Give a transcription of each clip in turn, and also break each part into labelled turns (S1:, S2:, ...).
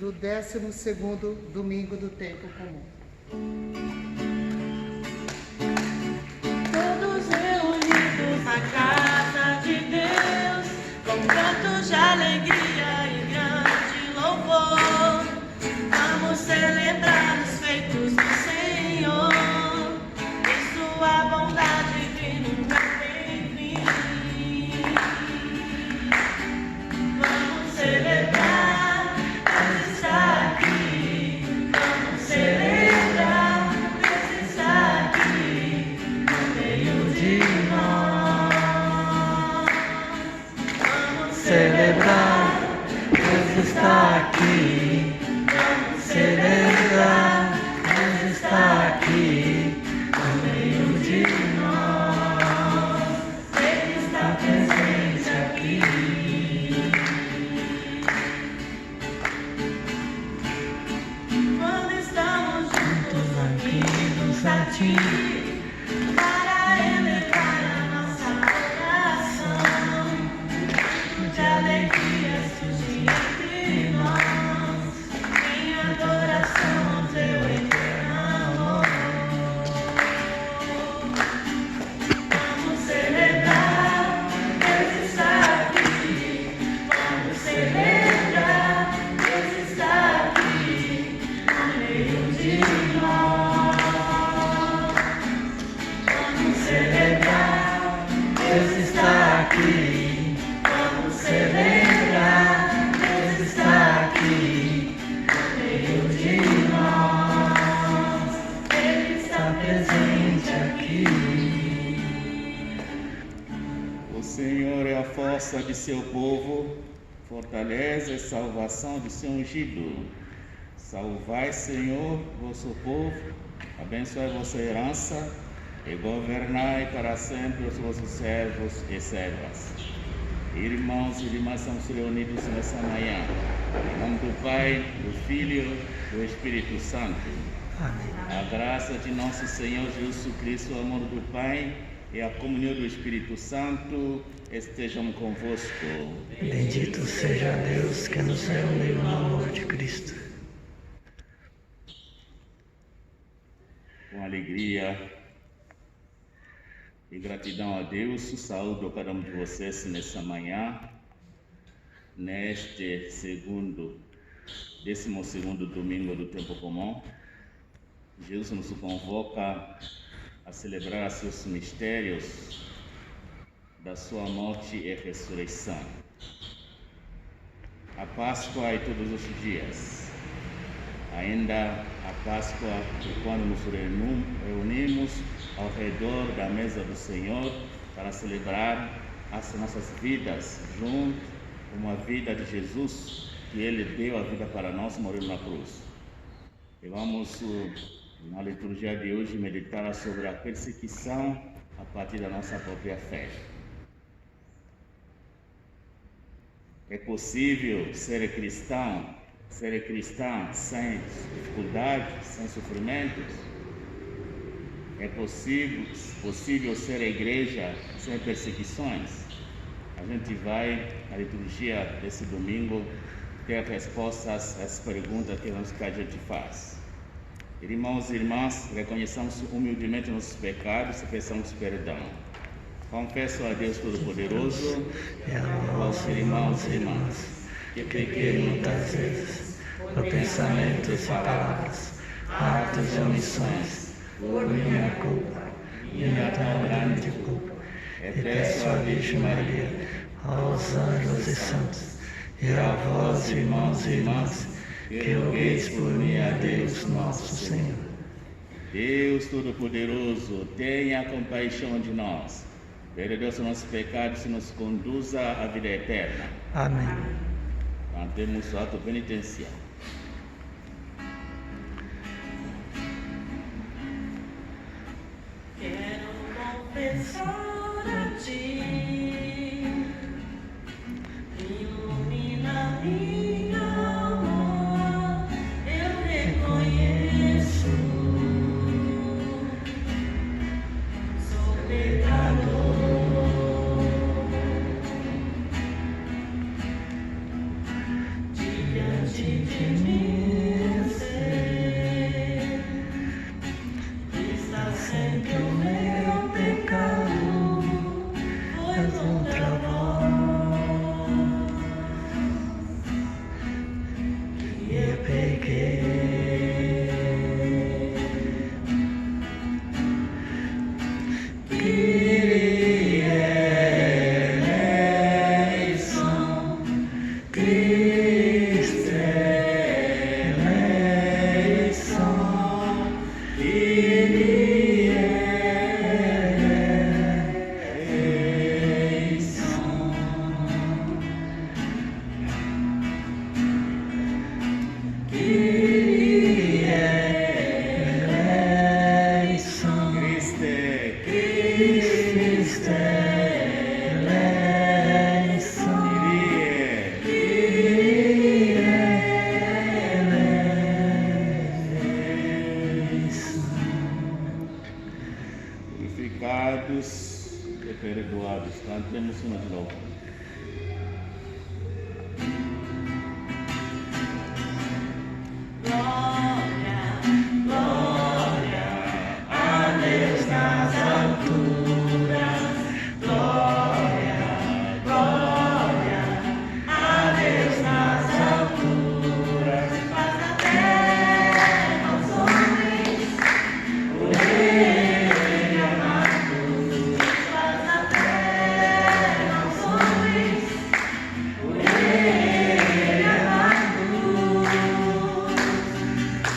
S1: do 12º domingo do tempo comum.
S2: Todos reunidos na casa de Deus, com cantos de alegria e grande louvor, vamos celebrar os feitos do Senhor, e sua bondade que nunca tem fim. Vamos celebrar, Deus está aqui. Vamos celebrar, Deus está aqui no meio de nós. Vamos celebrar, Deus está aqui. Vamos celebrar, Deus está aqui no meio de nós. Ele está presente aqui. Quando estamos juntos unidos a Ti, para elevar a nossa oração, de alegria surgir entre nós, em adoração ao Teu eterno amor. Vamos celebrar, Deus está aqui. Vamos celebrar, Deus está aqui no meio de nós. Vamos celebrar, Deus está aqui. Vamos celebrar, Deus está aqui no meio de nós. Ele está presente aqui.
S3: O Senhor é a força de seu povo, fortaleza e salvação de seu ungido. Salvai, Senhor, vosso povo, abençoai vossa herança e governai para sempre os vossos servos e servas. Irmãos e irmãs, estamos reunidos nessa manhã, em nome do Pai, do Filho e do Espírito Santo. A graça de nosso Senhor Jesus Cristo, o amor do Pai e a comunhão do Espírito Santo estejam convosco.
S4: Bendito seja Deus que nos reuniu no amor de Cristo.
S3: Com alegria e gratidão a Deus, saúdo a cada um de vocês nessa manhã, neste 12º domingo do tempo comum. Jesus nos convoca a celebrar seus mistérios da sua morte e ressurreição. A Páscoa é todos os dias. Ainda a Páscoa é quando nos reunimos ao redor da mesa do Senhor para celebrar as nossas vidas junto, uma vida de Jesus, que Ele deu a vida para nós, morrendo na cruz. E vamos, na liturgia de hoje, meditar sobre a perseguição a partir da nossa própria fé. É possível ser cristã sem dificuldades, sem sofrimentos? É possível ser igreja sem perseguições? A gente vai, na liturgia desse domingo, ter respostas às perguntas que a gente faz. Irmãos e irmãs, reconheçamos humildemente nossos pecados e peçamos perdão. Confesso a Deus Todo-Poderoso
S4: E a vós, irmãos e irmãs, que pequei muitas vezes, por pensamentos e palavras, atos e omissões, por minha culpa, minha tão grande culpa. E peço à Virgem Maria, aos anjos e santos, e a vós, irmãos e irmãs, que rogueis por mim a Deus nosso Senhor.
S3: Deus Todo-Poderoso, tenha compaixão de nós. Perdoe os nossos pecados e nos conduza à vida eterna.
S4: Amém.
S3: Cantemos o ato penitencial.
S2: Quero confessar a Ti, ilumina minha alma, eu reconheço, sou pecador. Diante de mim
S4: Kyrie eleison.
S3: Christe,
S4: Christe eleison.
S3: Kyrie, purificados e perdoados. Cantemos uma de novo.
S2: Glória, glória a Deus nas alturas. Glória, glória a Deus nas alturas. Paz na terra aos homens, o Rei amado. Paz na terra aos homens, o Rei amado.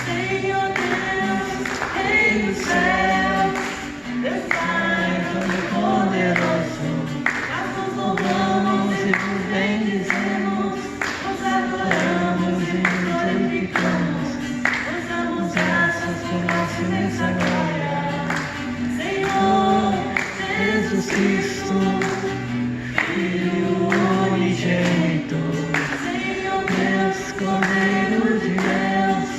S2: Senhor Deus, Rei dos céus, Deus Pai
S4: Todo-Poderoso,
S2: nós nos louvamos
S4: e vos bendizemos,
S2: nos adoramos
S4: oramos e
S2: e
S4: nos
S2: nos
S4: glorificamos.
S2: nos damos
S4: Graças
S2: graças
S4: por vossa imensa glória.
S2: Senhor
S4: Jesus Cristo, Filho unigênito,
S2: Senhor
S4: Deus, Cordeiro de Deus,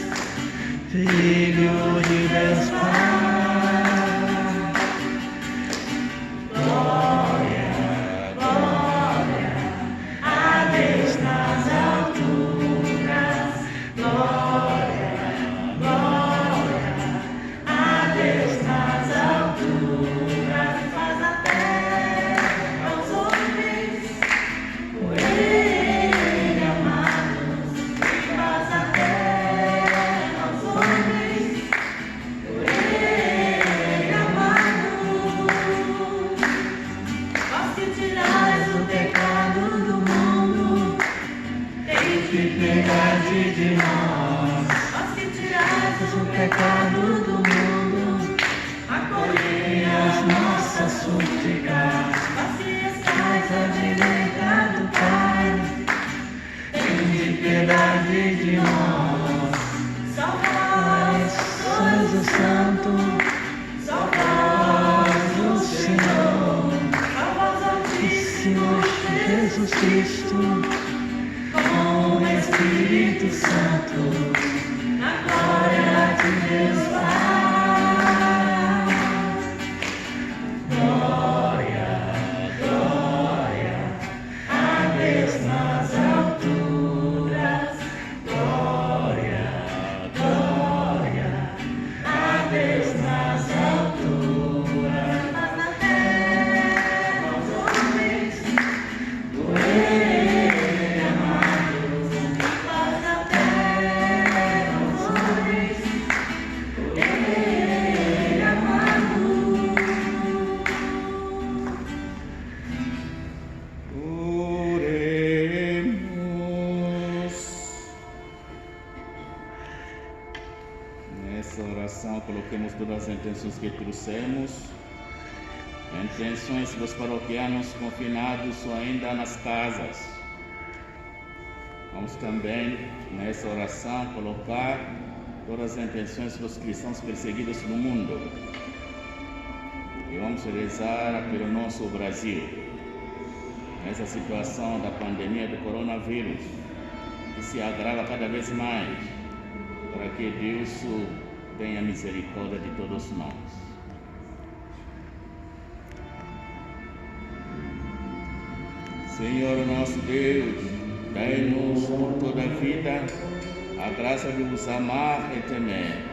S4: Filho de Deus Pai. Glória, glória a Deus nas alturas. Glória, glória a Deus nas alturas.
S2: faz a terra aos homens,
S4: O Rei amado,
S2: faz a terra aos homens, o Rei amado. Vós que tirais o pecado do mundo,
S4: que piedade de nós.
S2: vós que tirais
S4: O pecado do mundo,
S2: acolhei
S4: as nossas súplicas.
S2: vós que
S4: Mas
S2: estáis
S4: a direita do Pai, tende piedade de nós.
S2: salvai,
S4: Sois o Santo,
S2: salvai,
S4: vós o Senhor,
S2: salvai
S4: Altíssimo Jesus Cristo, com o Espírito Santo,
S2: na glória
S4: de Deus Pai. Glória, glória a Deus nas alturas. Glória, glória a Deus nas alturas.
S2: paz na terra aos homens,
S4: O Rei amado,
S2: paz na terra aos homens,
S4: o Rei amado.
S3: oremos. Nessa oração, coloquemos todas as intenções que trouxemos. Intenções dos paroquianos confinados ou ainda nas casas. Vamos também, nessa oração, colocar todas as intenções dos cristãos perseguidos no mundo. E vamos rezar pelo nosso Brasil. Nessa situação da pandemia do coronavírus, que se agrava cada vez mais, para que Deus tenha misericórdia de todos nós. Senhor nosso Deus, dai-nos por toda a vida a graça de vos amar e temer,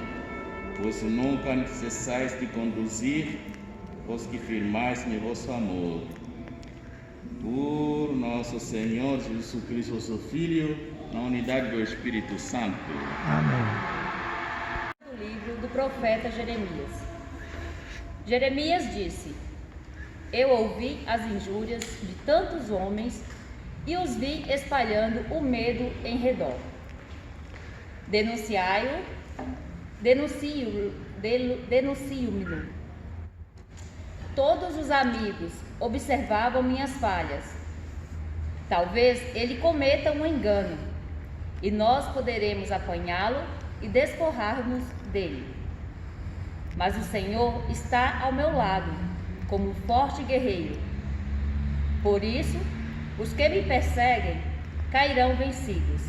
S3: pois nunca cessais de conduzir os que firmais no vosso amor. Por nosso Senhor Jesus Cristo, vosso Filho, na unidade do Espírito Santo.
S4: Amém.
S5: Do livro do profeta Jeremias. Jeremias disse: Eu ouvi as injúrias de tantos homens e os vi espalhando o medo em redor. Denuncio-me. Todos os amigos observavam minhas falhas. Talvez ele cometa um engano. e nós poderemos apanhá-lo e desforrar-nos dele. Mas o Senhor está ao meu lado, como um forte guerreiro. Por isso, os que me perseguem cairão vencidos.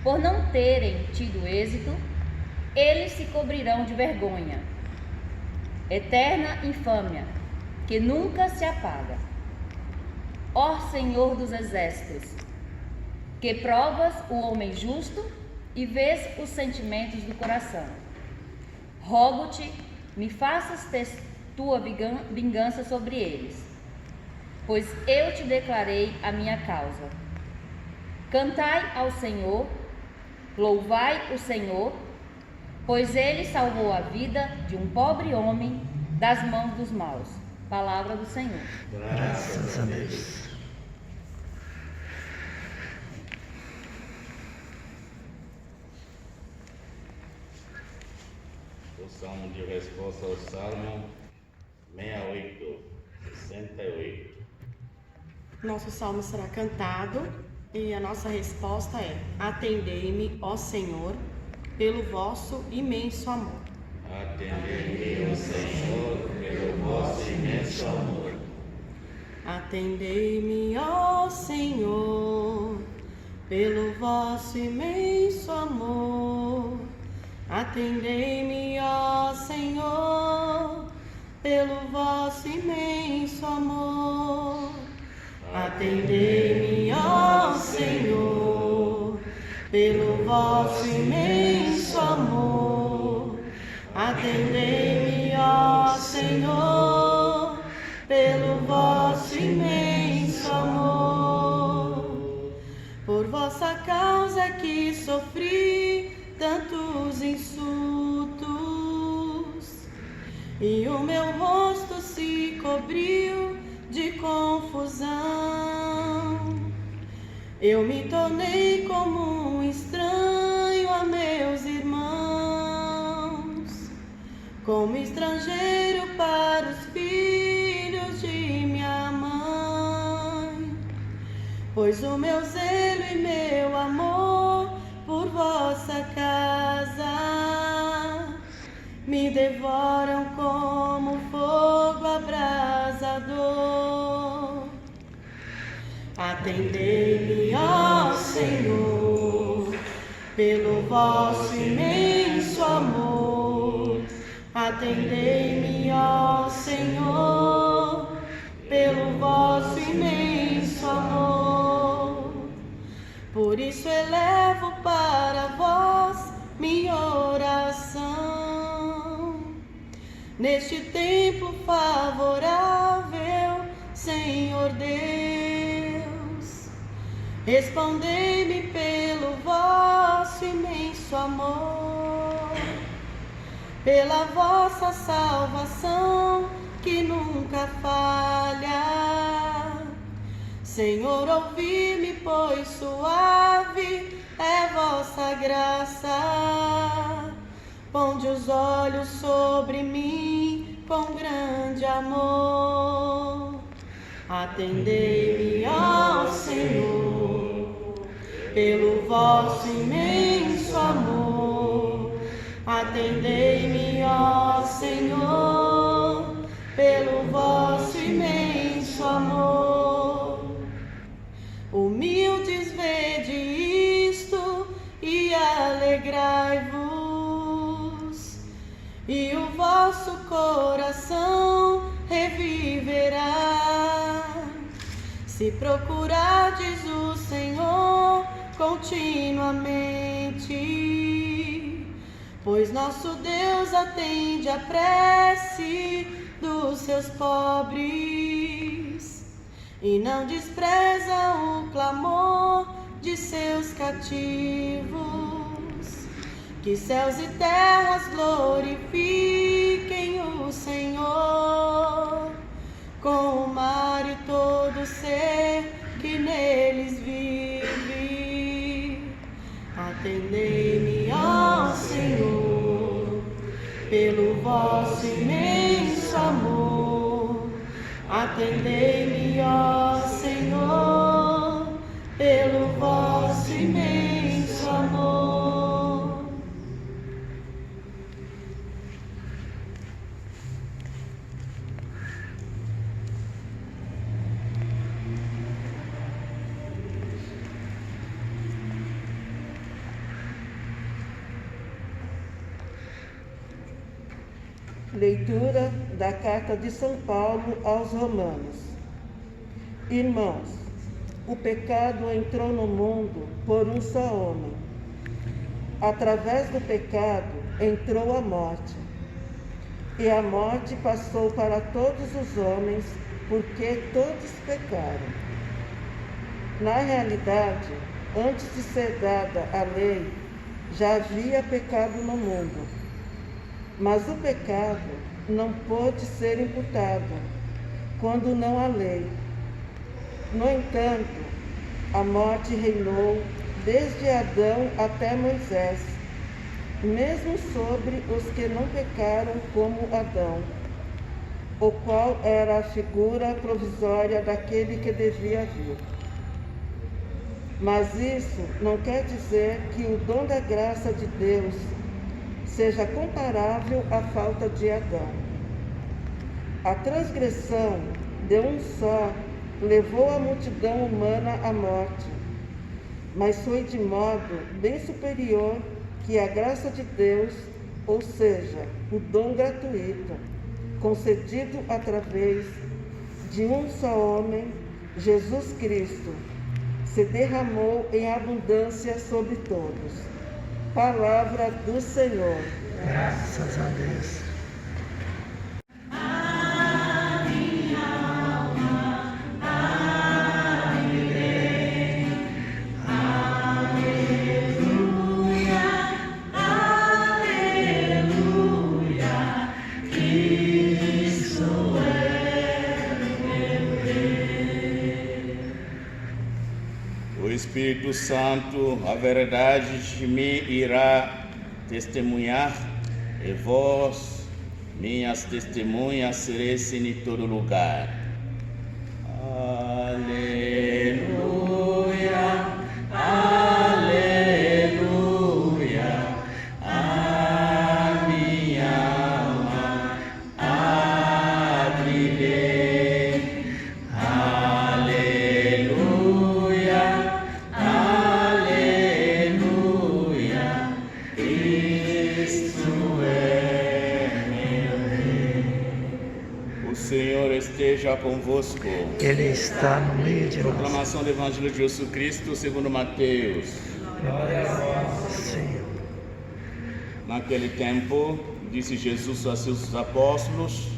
S5: Por não terem tido êxito, eles se cobrirão de vergonha. Eterna infâmia, que nunca se apaga. Ó Senhor dos exércitos, que provas o homem justo e vês os sentimentos do coração. Rogo-te, me faças ter tua vingança sobre eles, pois eu te declarei a minha causa. Cantai ao Senhor, louvai o Senhor, pois ele salvou a vida de um pobre homem das mãos dos maus. Palavra do Senhor.
S4: Graças a Deus.
S3: O salmo de resposta ao Salmo 68.
S2: Nosso salmo será cantado e a nossa resposta é: atendei-me, ó Senhor, pelo vosso imenso amor.
S3: Atendei-me, ó Senhor, pelo vosso imenso amor.
S2: Atendei-me, ó Senhor, pelo vosso imenso amor. Atendei-me, ó Senhor, pelo vosso imenso amor. Atendei-me, ó Senhor, pelo vosso imenso amor. Atendei-me, ó Senhor, pelo vosso imenso amor. Por vossa causa que sofri tantos insultos, e o meu rosto se cobriu de confusão. Eu me tornei como um estranho a meus irmãos, como estrangeiro para os filhos de minha mãe. Pois o meu zelo e meu amor por vossa casa me devoram como fogo abrasador. Atendei-me, ó Senhor, pelo vosso imenso amor. Atendei-me, ó Senhor, pelo vosso imenso amor. Por isso elevo para vós minha oração. Neste tempo favorável, Senhor Deus, respondei-me pelo vosso imenso amor, pela vossa salvação que nunca falha. Senhor, ouvi-me, pois suave é vossa graça. Ponde os olhos sobre mim com grande amor. Atendei-me, ó Senhor, pelo vosso imenso amor. Atendei-me, ó Senhor, pelo vosso imenso amor. Humildes, vede isto e alegrai-vos, e o vosso coração reviverá. Se procurardes o Senhor continuamente, pois nosso Deus atende a prece dos seus pobres e não despreza o clamor de seus cativos. Que céus e terras glorifiquem o Senhor, com o mar e todo ser que neles vive. Atendei-me, ó Senhor, pelo vosso imenso amor. Atendei-me, ó Senhor, pelo vosso imenso
S6: Leitura da Carta de São Paulo aos Romanos. Irmãos, o pecado entrou no mundo por um só homem. Através do pecado entrou a morte. E a morte passou para todos os homens, porque todos pecaram. Na realidade, antes de ser dada a lei, já havia pecado no mundo. Mas o pecado não pôde ser imputado quando não há lei. No entanto, a morte reinou desde Adão até Moisés, mesmo sobre os que não pecaram como Adão, o qual era a figura provisória daquele que devia vir. Mas isso não quer dizer que o dom da graça de Deus seja comparável à falta de Adão. A transgressão de um só levou a multidão humana à morte, mas foi de modo bem superior que a graça de Deus, ou seja, o dom gratuito, concedido através de um só homem, Jesus Cristo, se derramou em abundância sobre todos. Palavra do Senhor.
S4: Graças a Deus.
S3: O Espírito Santo, a verdade me irá testemunhar, e vós, minhas testemunhas, sereis em todo lugar. Aleluia, aleluia, a minha alma abre-lhe. Aleluia, aleluia, Cristo é meu Rei. O Senhor esteja convosco.
S4: Ele está no meio de nós.
S3: Proclamação do Evangelho de Jesus Cristo segundo Mateus.
S4: Glória a vós, Senhor.
S3: Naquele tempo, disse Jesus a seus apóstolos: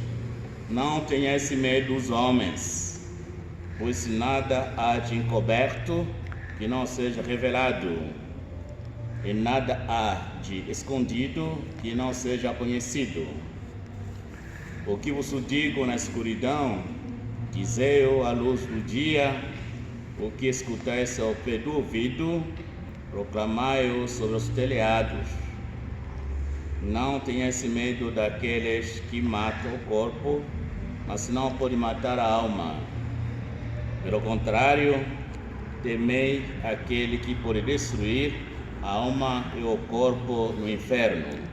S3: não tenhais medo dos homens, pois nada há de encoberto que não seja revelado, e nada há de escondido que não seja conhecido. O que vos digo na escuridão, dizei-o à luz do dia. O que escutais ao pé do ouvido, proclamai-o sobre os telhados. Não tenhais medo daqueles que matam o corpo, mas não podem matar a alma. Pelo contrário, temei aquele que pode destruir a alma e o corpo no inferno.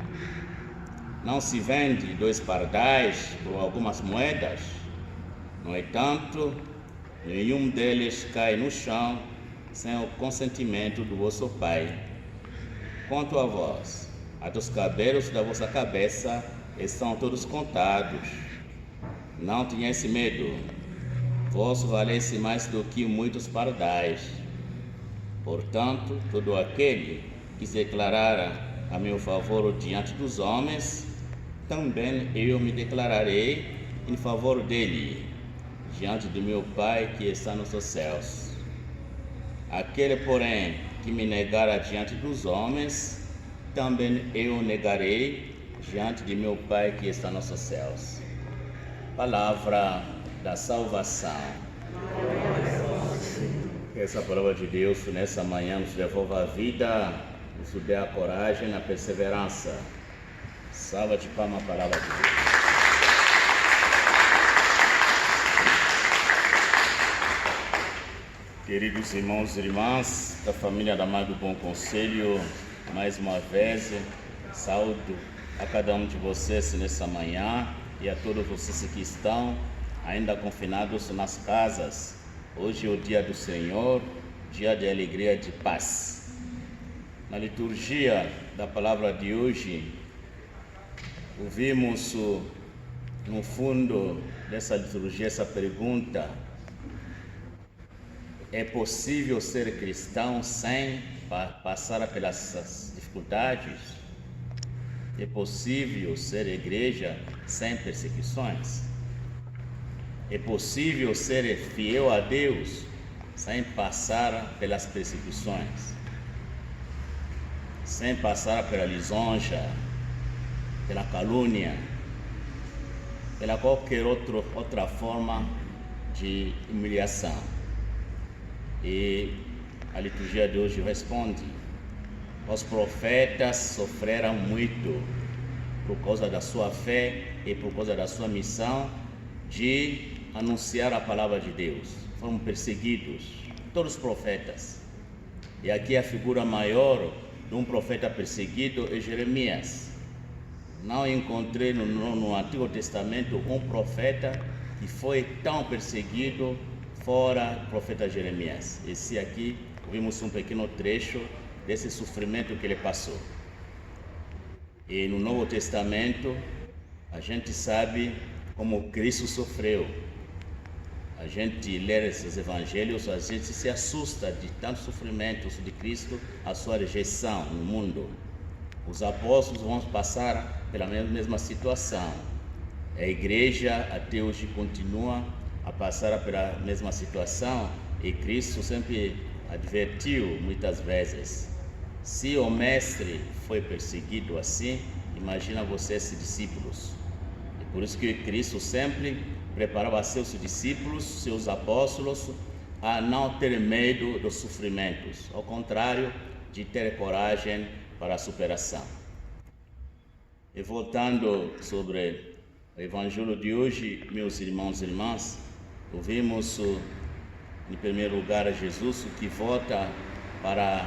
S3: Não se vende 2 pardais por algumas moedas? No entanto, nenhum deles cai no chão sem o consentimento do vosso Pai. Quanto a vós, até os cabelos da vossa cabeça estão todos contados. Não tenhais medo, vós valeis mais do que muitos pardais. Portanto, todo aquele que se declarar a meu favor diante dos homens, também eu me declararei em favor dele, diante do meu Pai que está nos céus. Aquele, porém, que me negar diante dos homens, também eu negarei diante de meu Pai que está nos céus. Palavra da salvação. Que essa palavra de Deus nessa manhã nos devolva a vida, nos dê a coragem e a perseverança. Salva de palmas a palavra de Deus. Queridos irmãos e irmãs da família da Mãe do Bom Conselho, mais uma vez saúdo a cada um de vocês nessa manhã e a todos vocês que estão ainda confinados nas casas. Hoje é o dia do Senhor, dia de alegria e de paz. Na liturgia da palavra de hoje, Ouvimos no fundo dessa liturgia essa pergunta: é possível ser cristão sem passar pelas dificuldades? É possível ser igreja sem perseguições? É possível ser fiel a Deus sem passar pelas perseguições? Sem passar pela lisonja, pela calúnia, pela qualquer outra forma de humilhação? E a liturgia de hoje responde: os profetas sofreram muito por causa da sua fé e por causa da sua missão de anunciar a palavra de Deus. Foram perseguidos, todos os profetas. E aqui a figura maior de um profeta perseguido é Jeremias. Não encontrei no Antigo Testamento um profeta que foi tão perseguido fora o profeta Jeremias. Esse aqui, vimos um pequeno trecho desse sofrimento que ele passou. E no Novo Testamento, a gente sabe como Cristo sofreu. A gente lê esses evangelhos, a gente se assusta de tantos sofrimentos de Cristo, a sua rejeição no mundo. Os apóstolos vão passar pela mesma situação. A igreja até hoje continua a passar pela mesma situação, e Cristo sempre advertiu muitas vezes: se o mestre foi perseguido assim, imagina vocês, discípulos. E por isso que Cristo sempre preparava seus discípulos, seus apóstolos, a não ter medo dos sofrimentos, ao contrário, de ter coragem para a superação. E voltando sobre o evangelho de hoje, meus irmãos e irmãs, ouvimos em primeiro lugar Jesus que volta para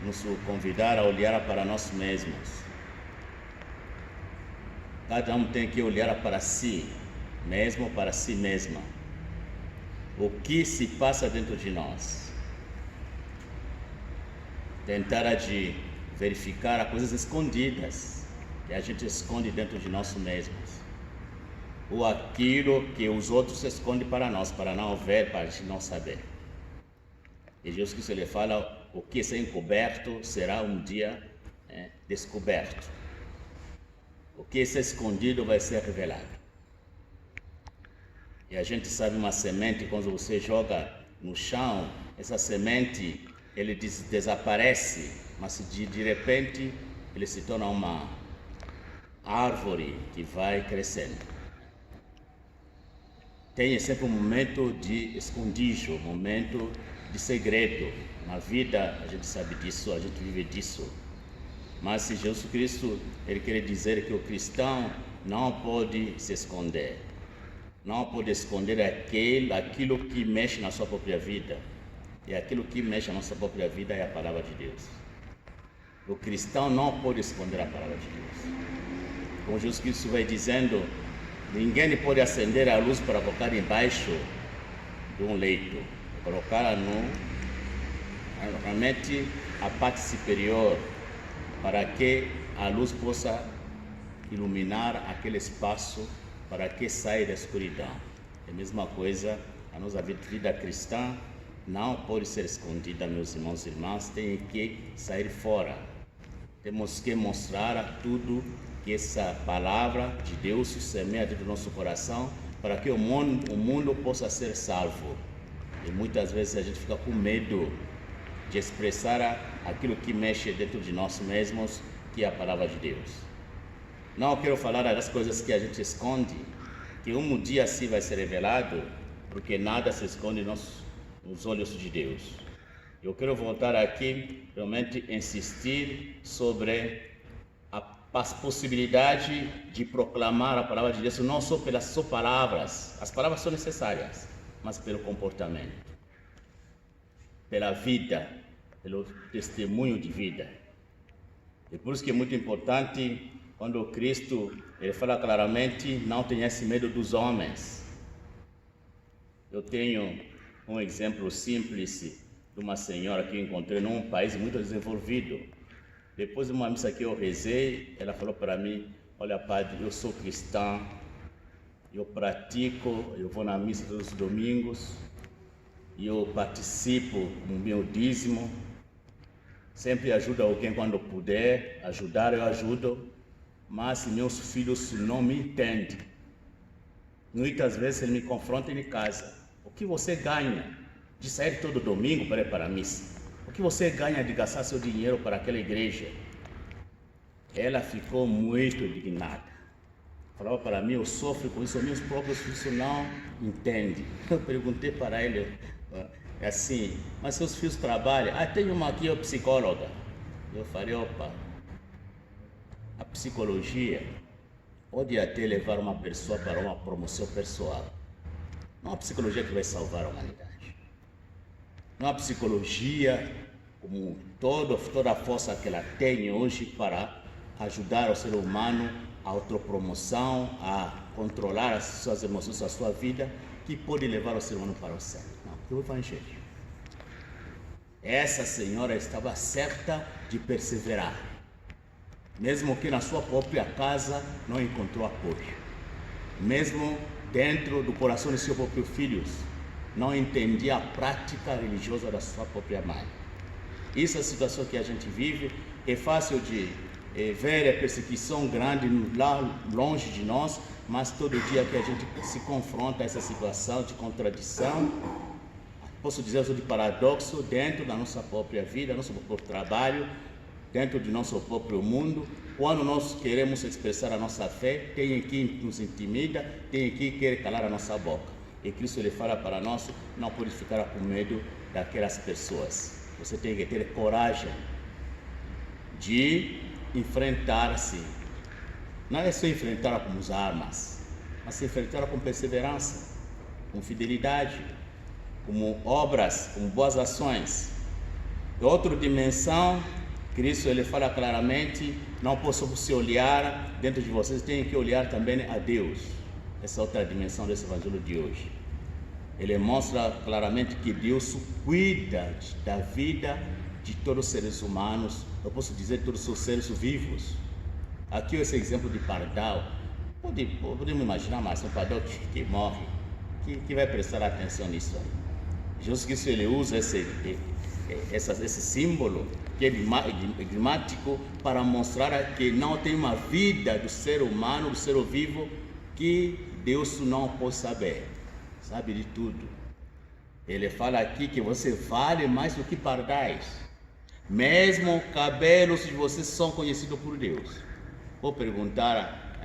S3: nos convidar a olhar para nós mesmos. Cada um tem que olhar para si mesmo, para si mesma. O que se passa dentro de nós? Tentar de verificar as coisas escondidas que a gente esconde dentro de nós mesmos, ou aquilo que os outros escondem para nós, para não ver, para a gente não saber. E Jesus Cristo ele fala: o que é encoberto será um dia descoberto. O que é escondido vai ser revelado. E a gente sabe, uma semente, quando você joga no chão, essa semente ele desaparece, mas de repente ele se torna uma árvore que vai crescendo. Tem sempre um momento de esconderijo, um momento de segredo. Na vida a gente sabe disso, a gente vive disso. Mas se Jesus Cristo ele quer dizer que o cristão não pode se esconder. Não pode esconder aquilo que mexe na sua própria vida. E aquilo que mexe na nossa própria vida é a palavra de Deus. O cristão não pode esconder a palavra de Deus. Como Jesus Cristo vai dizendo, ninguém pode acender a luz para colocar embaixo de um leito. Colocá-la realmente a parte superior, para que a luz possa iluminar aquele espaço, para que saia da escuridão. É a mesma coisa, a nossa vida cristã não pode ser escondida, meus irmãos e irmãs, tem que sair fora. Temos que mostrar a tudo que essa palavra de Deus semeia dentro do nosso coração, para que o mundo possa ser salvo. E muitas vezes a gente fica com medo de expressar aquilo que mexe dentro de nós mesmos, que é a palavra de Deus. Não quero falar das coisas que a gente esconde, que um dia assim vai ser revelado, porque nada se esconde nos olhos de Deus. Eu quero voltar aqui, realmente insistir sobre a possibilidade de proclamar a palavra de Deus, não só pelas suas palavras. As palavras são necessárias, mas pelo comportamento, pela vida, pelo testemunho de vida. E por isso que é muito importante, quando Cristo ele fala claramente: não tenhas medo dos homens. Eu tenho um exemplo simples de uma senhora que eu encontrei num país muito desenvolvido. Depois de uma missa que eu rezei, ela falou para mim: Olha, padre, eu sou cristão, eu pratico, eu vou na missa todos os domingos, eu participo no meu dízimo, sempre ajudo alguém quando puder, ajudar eu ajudo, mas meus filhos não me entendem. Muitas vezes eles me confrontam em casa. O que você ganha de sair todo domingo para ir para a missa? O que você ganha de gastar seu dinheiro para aquela igreja? Ela ficou muito indignada. Falava para mim, eu sofro com isso, meus próprios filhos não entendem. Eu perguntei para ele, assim, mas seus filhos trabalham? Tem uma aqui, é psicóloga. Eu falei, opa, a psicologia pode até levar uma pessoa para uma promoção pessoal. Não é uma psicologia que vai salvar a humanidade. Não é uma psicologia como toda a força que ela tem hoje para ajudar o ser humano a autopromoção, a controlar as suas emoções, a sua vida, que pode levar o ser humano para o céu. Não, é o Evangelho. Essa senhora estava certa de perseverar, mesmo que na sua própria casa não encontrou apoio, mesmo dentro do coração de seus próprios filhos, não entendia a prática religiosa da sua própria mãe. Isso é a situação que a gente vive. É fácil de ver a perseguição grande lá longe de nós, mas todo dia que a gente se confronta a essa situação de contradição, posso dizer de paradoxo, dentro da nossa própria vida, nosso próprio trabalho, dentro do nosso próprio mundo, quando nós queremos expressar a nossa fé, tem que nos intimida, tem que querer calar a nossa boca. E Cristo ele fala para nós, não pode ficar com medo daquelas pessoas. Você tem que ter coragem de enfrentar-se. Não é só enfrentar com as armas, mas enfrentar com perseverança, com fidelidade, como obras, com boas ações. Outra dimensão, Cristo ele fala claramente, não posso você olhar dentro de vocês, tem que olhar também a Deus. Essa é outra dimensão desse evangelho de hoje. Ele mostra claramente que Deus cuida da vida de todos os seres humanos, eu posso dizer todos os seres vivos. Aqui esse exemplo de pardal, podemos imaginar mais um pardal que morre, que vai prestar atenção nisso aí. Jesus Cristo ele usa esse símbolo que é enigmático para mostrar que não tem uma vida do ser humano, do ser vivo, que Deus não pode saber, sabe de tudo. Ele fala aqui que você vale mais do que pardais. Mesmo cabelos de vocês são conhecidos por Deus. Vou perguntar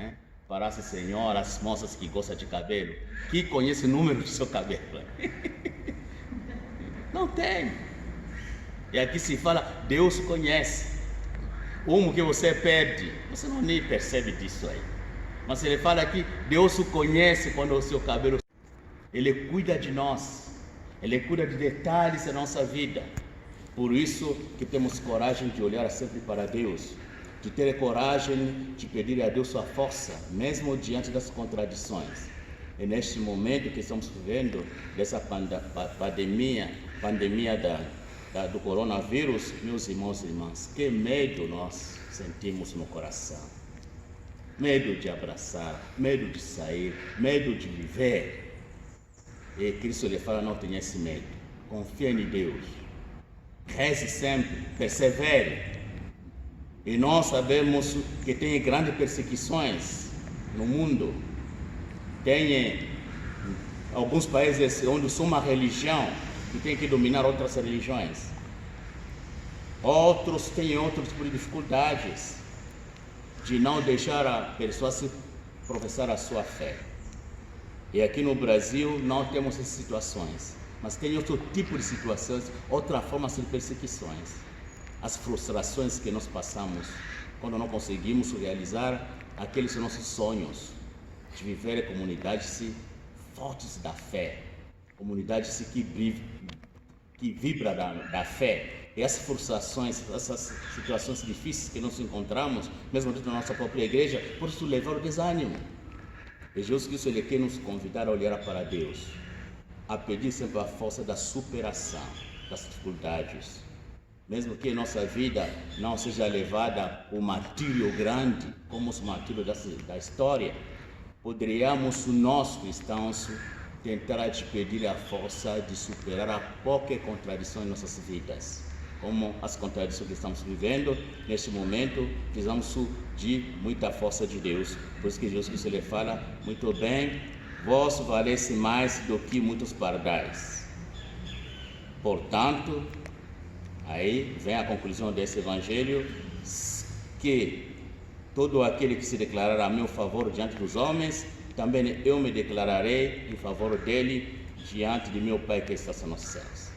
S3: para essa senhora, as moças que gostam de cabelo, que conhece o número do seu cabelo? Não tem. E aqui se fala, Deus conhece. Um que você perde, você não nem percebe disso aí. Mas ele fala aqui, Deus conhece quando o seu cabelo. Ele cuida de nós. Ele cuida de detalhes da nossa vida. Por isso que temos coragem de olhar sempre para Deus, de ter coragem de pedir a Deus sua força, mesmo diante das contradições. E neste momento que estamos vivendo dessa pandemia do coronavírus, meus irmãos e irmãs, que medo nós sentimos no coração. Medo de abraçar, medo de sair, medo de viver. E Cristo lhe fala, não tenha esse medo, confia em Deus. Reze sempre, persevere. E nós sabemos que tem grandes perseguições no mundo. Tem alguns países onde só uma religião que tem que dominar outras religiões. Outros têm outros tipos de dificuldades de não deixar a pessoa se professar a sua fé. E aqui no Brasil não temos essas situações. Mas tem outro tipo de situações, outra forma de perseguições. As frustrações que nós passamos quando não conseguimos realizar aqueles nossos sonhos de viver em comunidades fortes da fé, comunidades que vibram da fé. E essas frustrações, essas situações difíceis que nós encontramos, mesmo dentro da nossa própria igreja, por isso levar o desânimo. E Jesus Cristo ele quer nos convidar a olhar para Deus, a pedir sempre a força da superação das dificuldades. mesmo que nossa vida não seja levada ao martírio grande, como os martírios da história, poderíamos nós cristãos tentar te pedir a força de superar qualquer contradição em nossas vidas, como as contradições que estamos vivendo neste momento. Precisamos de muita força de Deus. Por isso que Jesus Cristo lhe fala muito bem: vós valesse mais do que muitos pardais. Portanto, aí vem a conclusão desse evangelho, que todo aquele que se declarar a meu favor diante dos homens, também eu me declararei em favor dele diante de meu Pai que está nos céus.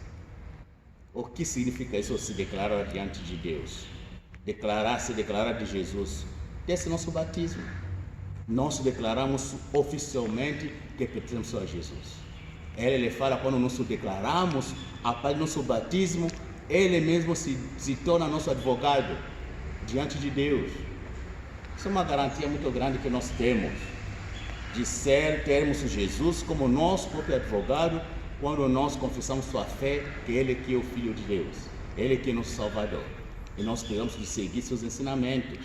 S3: O que significa isso, se declarar diante de Deus? Se declarar de Jesus, desse nosso batismo. Nós declaramos oficialmente que pertencemos a Jesus. Ele fala, quando nos declaramos, a paz do nosso batismo, Ele mesmo se torna nosso advogado diante de Deus. Isso é uma garantia muito grande que nós temos, de termos Jesus como nosso próprio advogado, quando nós confessamos sua fé, que Ele que é o Filho de Deus, Ele que é nosso Salvador, e nós precisamos de seguir seus ensinamentos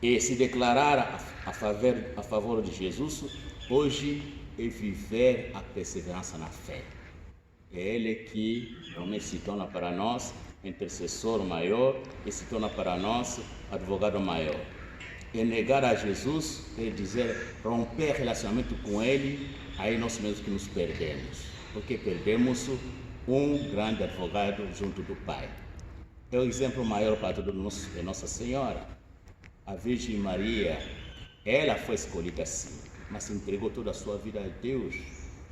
S3: e se declarar a favor de Jesus hoje é viver a perseverança na fé. É Ele que realmente se torna para nós intercessor maior e se torna para nós advogado maior. E negar a Jesus quer dizer romper relacionamento com Ele, aí nós mesmos que nos perdemos, porque perdemos um grande advogado junto do Pai. É o exemplo maior para todos nós, é Nossa Senhora. A Virgem Maria, ela foi escolhida assim, mas entregou toda a sua vida a Deus.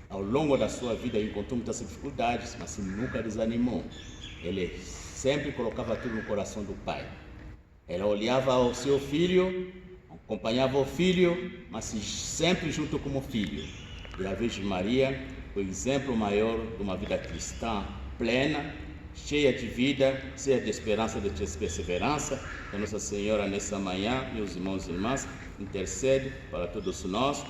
S3: Ao longo da sua vida encontrou muitas dificuldades, mas nunca desanimou. Ele sempre colocava tudo no coração do Pai. Ela olhava ao seu filho, acompanhava o filho, mas sempre junto como filho. E a Virgem Maria, o exemplo maior de uma vida cristã plena, cheia de vida, cheia de esperança, de perseverança. Que Nossa Senhora, nessa manhã, meus irmãos e irmãs, intercede para todos nós,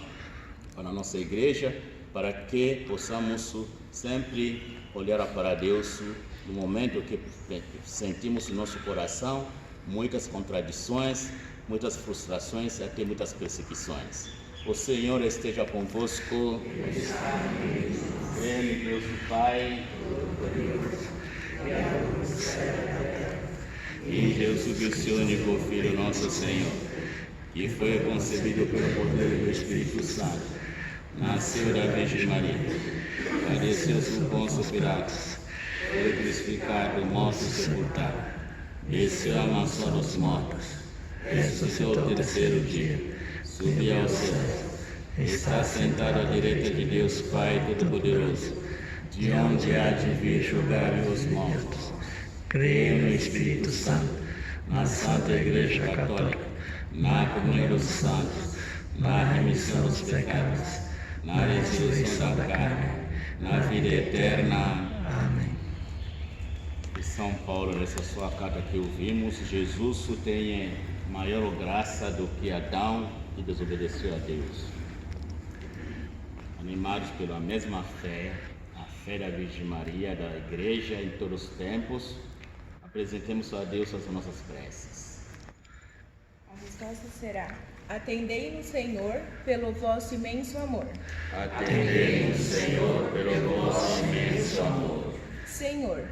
S3: para a nossa igreja, para que possamos sempre olhar para Deus no momento que sentimos no nosso coração muitas contradições, muitas frustrações e até muitas perseguições. O Senhor esteja convosco. Ele, Deus o Pai, e Jesus, o seu único Filho, nosso Senhor, que foi concebido pelo poder do Espírito Santo, nasceu da Virgem Maria, padeceu sob Pôncio Pilatos, foi crucificado, morto e sepultado, desceu à mansão dos mortos, ressuscitou ao terceiro dia, subiu aos céus, está sentado à direita de Deus Pai Todo-Poderoso, de onde há de vir julgar os mortos.
S4: Creio no Espírito Santo,
S3: na Santa Igreja Católica, na comunhão dos santos, na remissão dos pecados, na ressurreição da carne, na vida eterna.
S4: Amém.
S3: E São Paulo, nessa sua carta que ouvimos, Jesus tem maior graça do que Adão, que desobedeceu a Deus. Animados pela mesma fé, a fé da Virgem Maria, da Igreja em todos os tempos, apresentemos a Deus as nossas preces.
S2: A resposta será: atendei-nos, Senhor, pelo vosso imenso amor.
S3: Atendei-nos, Senhor, pelo vosso imenso amor.
S2: Senhor,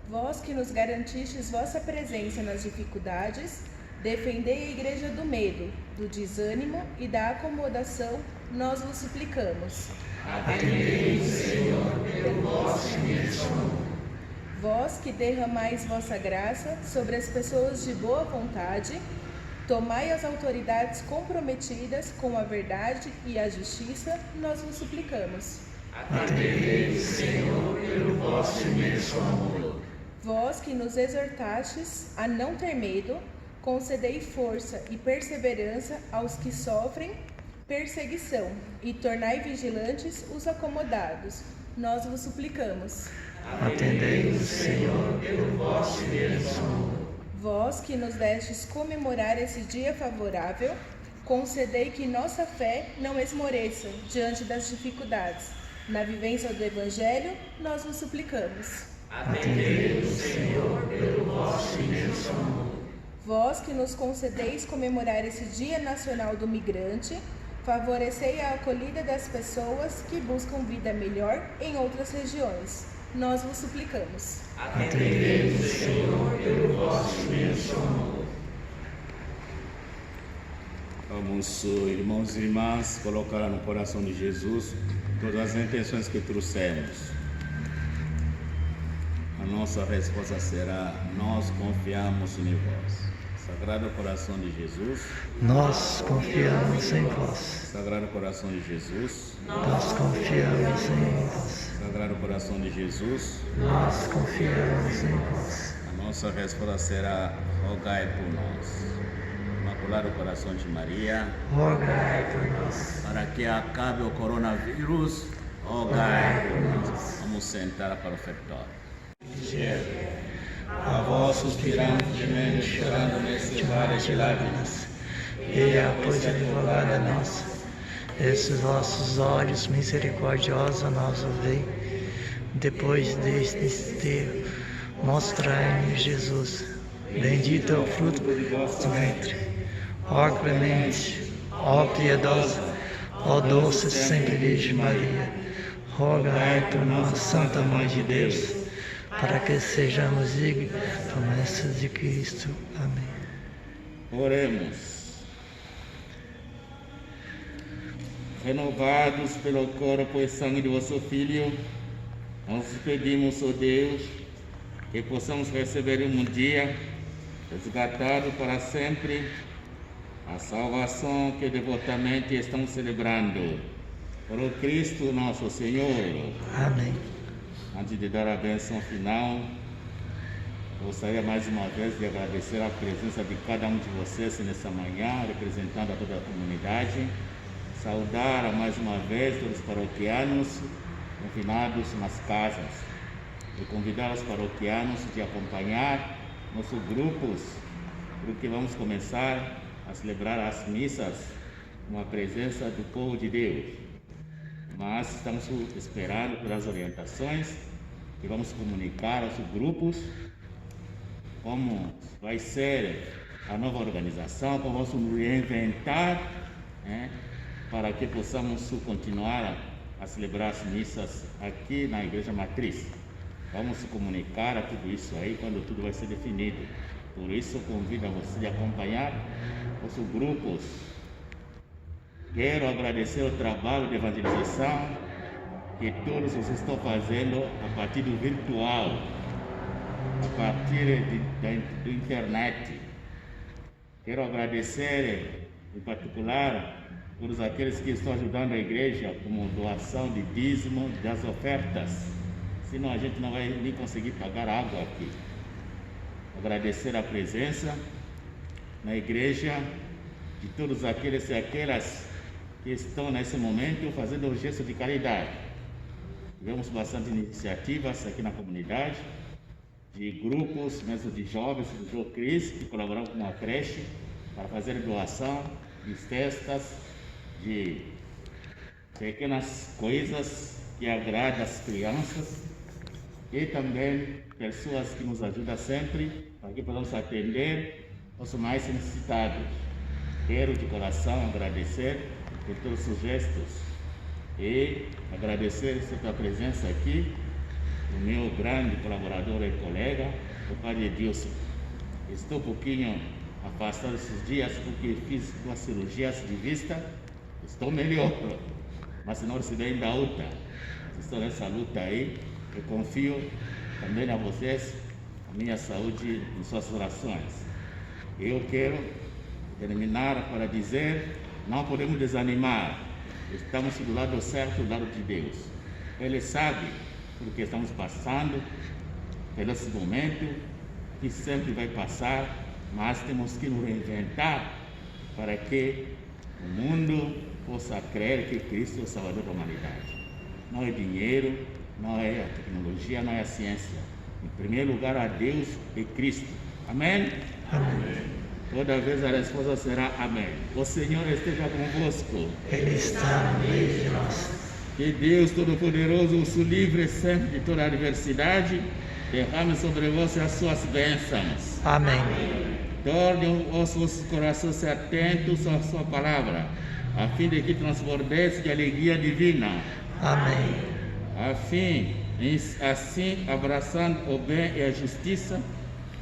S2: vós que nos garantistes vossa presença nas dificuldades, defendei a Igreja do medo, do desânimo e da acomodação, nós vos suplicamos.
S3: Atendei-nos, Senhor, pelo vosso imenso amor.
S2: Vós que derramais vossa graça sobre as pessoas de boa vontade, tomai as autoridades comprometidas com a verdade e a justiça, nós vos suplicamos.
S3: Atendei-nos, Senhor, pelo vosso imenso amor.
S2: Vós que nos exortastes a não ter medo, concedei força e perseverança aos que sofrem perseguição e tornai vigilantes os acomodados, nós vos suplicamos.
S4: Atendei-nos, Senhor, pelo vosso imenso amor.
S2: Vós que nos destes comemorar esse dia favorável, concedei que nossa fé não esmoreça diante das dificuldades. Na vivência do Evangelho, nós vos suplicamos.
S4: Atendei-nos, Senhor, pelo vosso imenso amor.
S7: Vós que nos concedeis comemorar esse Dia Nacional do Migrante, favorecei a acolhida das pessoas que buscam vida melhor em outras regiões. Nós vos suplicamos.
S4: Atendei-nos, Senhor, pelo vosso imenso amor.
S3: Vamos, irmãos e irmãs, colocar no coração de Jesus todas as intenções que trouxemos. A nossa resposta será: nós confiamos em vós. Sagrado Coração de Jesus,
S4: Nós confiamos em vós.
S3: Sagrado Coração de Jesus,
S4: Nós confiamos em vós.
S3: Sagrado Coração de Jesus,
S4: Nós confiamos em vós.
S3: a nossa resposta será: rogai por nós. Imaculado Coração de Maria,
S4: Rogai por nós.
S3: para que acabe o coronavírus, rogai por nós. Vamos sentar para o ofertório.
S4: A vós suspiramos, gemendo, chorando neste vale de lágrimas. E pois advogada nossa, esses vossos olhos misericordiosos nós ouvei. Depois deste desterro, mostrai-nos Jesus. Bendito é o fruto do vosso ventre. Ó clemente, ó piedosa, ó doce sempre Virgem Maria, rogai por nós, Santa Mãe de Deus, para que sejamos dignos das promessas de Cristo. Amém.
S3: Oremos. Renovados pelo corpo e sangue de vosso Filho, nós pedimos, ó Deus, que possamos receber um dia resgatado para sempre a salvação que devotamente estamos celebrando. Por Cristo nosso Senhor.
S4: Amém.
S3: Antes de dar a bênção final, gostaria mais uma vez de agradecer a presença de cada um de vocês nessa manhã, representando a toda a comunidade. Saudar mais uma vez todos os paroquianos confinados nas casas. E convidar os paroquianos de acompanhar nossos grupos, porque vamos começar a celebrar as missas com a presença do povo de Deus. Mas estamos esperando pelas orientações que vamos comunicar aos grupos como vai ser a nova organização, como vamos nos reinventar, para que possamos continuar a celebrar as missas aqui na Igreja Matriz. Vamos comunicar a tudo isso aí quando tudo vai ser definido. Por isso, convido a você a acompanhar os grupos. Quero agradecer o trabalho de evangelização que todos vocês estão fazendo a partir do virtual, a partir da internet. Quero agradecer, em particular, todos aqueles que estão ajudando a igreja com doação de dízimo, das ofertas. Senão a gente não vai nem conseguir pagar água aqui. Agradecer a presença na igreja de todos aqueles e aquelas que estão nesse momento fazendo o gesto de caridade. Tivemos bastante iniciativas aqui na comunidade, de grupos, mesmo de jovens do João Cris, que colaboraram com a creche para fazer doação de festas, de pequenas coisas que agradam as crianças, e também pessoas que nos ajudam sempre para que possamos atender os mais necessitados. Quero de coração agradecer por todos os gestos e agradecer a sua presença aqui, o meu grande colaborador e colega, o Padre Edilson. Estou um pouquinho afastado esses dias porque fiz 2 cirurgias de vista, estou melhor, mas não recebi ainda outra. Estou nessa luta aí, eu confio também a vocês, a minha saúde em suas orações. Eu quero terminar para dizer: não podemos desanimar, estamos do lado certo, do lado de Deus. Ele sabe porque estamos passando por esse momento, que sempre vai passar, mas temos que nos reinventar para que o mundo possa crer que Cristo é o Salvador da humanidade. Não é dinheiro, não é a tecnologia, não é a ciência. Em primeiro lugar, a Deus e Cristo. Amém?
S4: Amém.
S3: Toda vez a resposta será amém. O Senhor esteja convosco.
S4: Ele está no meio de nós.
S3: Que Deus Todo-Poderoso os livre sempre de toda adversidade derrame sobre você as suas bênçãos.
S4: Amém.
S3: Torne os vossos corações atentos à sua palavra, a fim de que transbordeis de alegria divina.
S4: Amém.
S3: Assim, abraçando o bem e a justiça,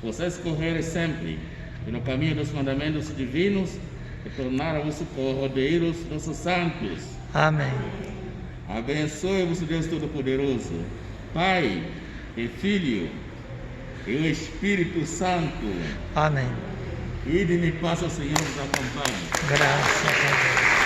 S3: vocês correrem sempre pelo caminho dos mandamentos divinos e tornaram-vos cordeiros dos santos.
S4: Amém.
S3: Abençoe-vos Deus Todo-Poderoso, Pai e Filho e o Espírito Santo.
S4: Amém.
S3: Ide-me, paz, o Senhor vos acompanhe.
S4: Graças a Deus.